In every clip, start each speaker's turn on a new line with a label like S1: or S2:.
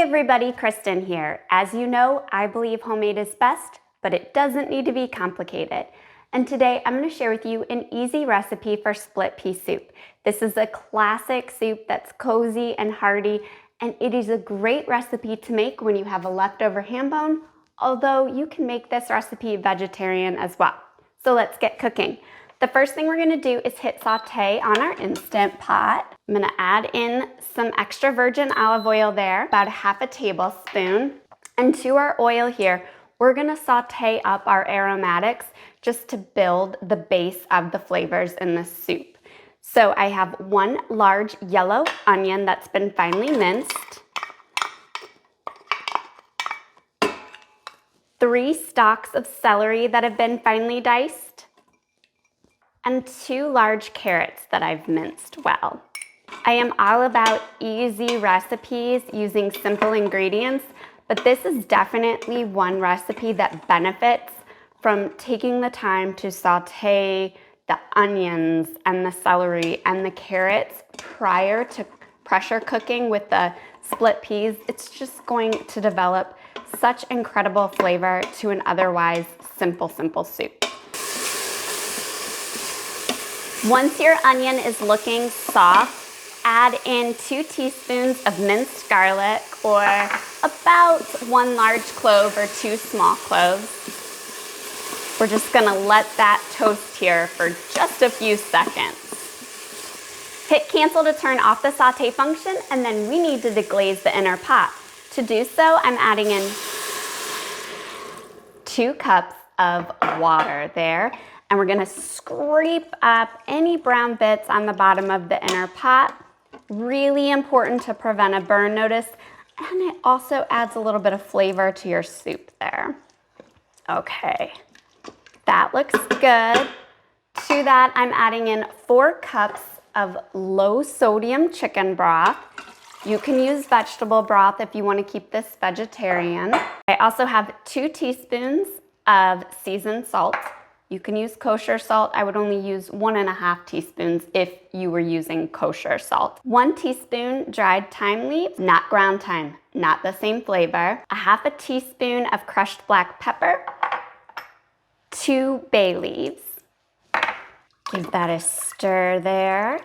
S1: everybody, Kristen here. As you know, I believe homemade is best, but it doesn't need to be complicated. And today I'm going to share with you an easy recipe for split pea soup. This is a classic soup that's cozy and hearty, and it is a great recipe to make when you have a leftover ham bone, although you can make this recipe vegetarian as well. So let's get cooking. The first thing we're gonna do is hit saute on our Instant Pot. I'm gonna add in some extra virgin olive oil there, about a half a tablespoon. And to our oil here, we're gonna saute up our aromatics just to build the base of the flavors in the soup. So I have one large yellow onion that's been finely minced, 3 stalks of celery that have been finely diced, and 2 large carrots that I've minced well. I am all about easy recipes using simple ingredients, but this is definitely one recipe that benefits from taking the time to saute the onions and the celery and the carrots prior to pressure cooking with the split peas. It's just going to develop such incredible flavor to an otherwise simple soup. Once your onion is looking soft, add in 2 teaspoons of minced garlic, or about 1 large clove or 2 small cloves. We're just gonna let that toast here for just a few seconds. Hit cancel to turn off the saute function, and then we need to deglaze the inner pot. To do so, I'm adding in 2 cups of water there. And we're gonna scrape up any brown bits on the bottom of the inner pot. Really important to prevent a burn, notice, and it also adds a little bit of flavor to your soup there. Okay, that looks good. To that, I'm adding in 4 cups of low sodium chicken broth. You can use vegetable broth if you wanna keep this vegetarian. I also have 2 teaspoons of seasoned salt. You can use kosher salt. I would only use 1½ teaspoons if you were using kosher salt. 1 teaspoon dried thyme leaves, not ground thyme, not the same flavor. 1/2 teaspoon of crushed black pepper, 2 bay leaves. Give that a stir there.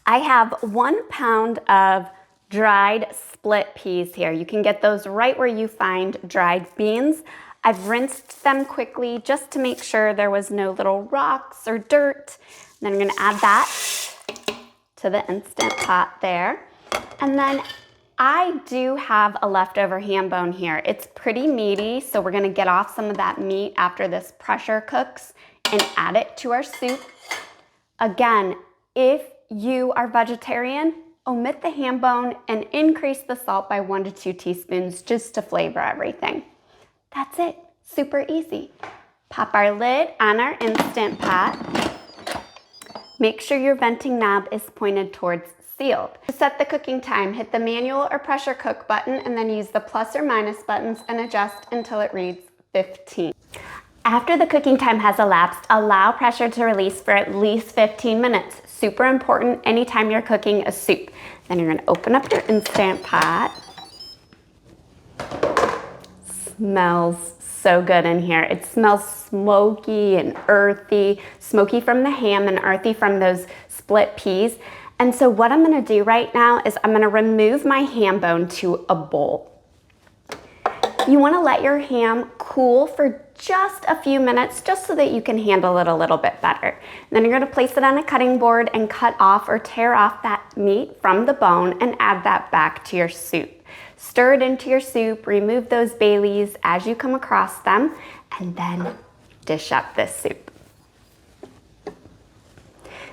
S1: I have 1 pound of dried split peas here. You can get those right where you find dried beans. I've rinsed them quickly just to make sure there was no little rocks or dirt. Then I'm gonna add that to the Instant Pot there. And then I do have a leftover ham bone here. It's pretty meaty, so we're gonna get off some of that meat after this pressure cooks and add it to our soup. Again, if you are vegetarian, omit the ham bone and increase the salt by 1 to 2 teaspoons just to flavor everything. That's it, super easy. Pop our lid on our Instant Pot. Make sure your venting knob is pointed towards sealed. To set the cooking time, hit the manual or pressure cook button and then use the plus or minus buttons and adjust until it reads 15. After the cooking time has elapsed, allow pressure to release for at least 15 minutes. Super important anytime you're cooking a soup. Then you're gonna open up your Instant Pot. Smells so good in here. It smells smoky and earthy, smoky from the ham and earthy from those split peas. And so what I'm gonna do right now is I'm gonna remove my ham bone to a bowl. You wanna let your ham cool for just a few minutes, just so that you can handle it a little bit better. And then you're gonna place it on a cutting board and cut off or tear off that meat from the bone and add that back to your soup. Stir it into your soup, remove those bay leaves as you come across them, and then dish up this soup.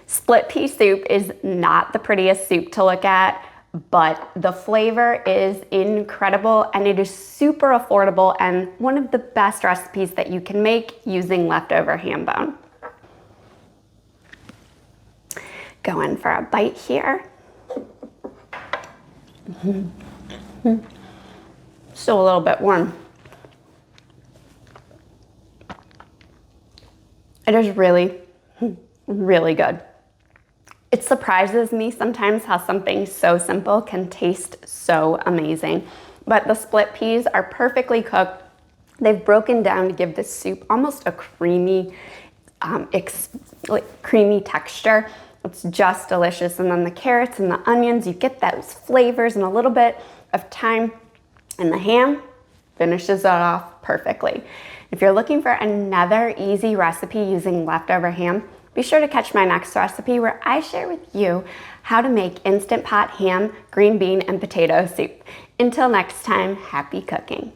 S1: Split pea soup is not the prettiest soup to look at, but the flavor is incredible and it is super affordable and one of the best recipes that you can make using leftover ham bone. Go in for a bite here. Still a little bit warm. It is really, really good. It surprises me sometimes how something so simple can taste so amazing. But the split peas are perfectly cooked. They've broken down to give this soup almost a creamy, creamy texture. It's just delicious. And then the carrots and the onions, you get those flavors and a little bit of thyme, and the ham finishes it off perfectly. If you're looking for another easy recipe using leftover ham, be sure to catch my next recipe where I share with you how to make Instant Pot ham, green bean, and potato soup. Until next time, happy cooking.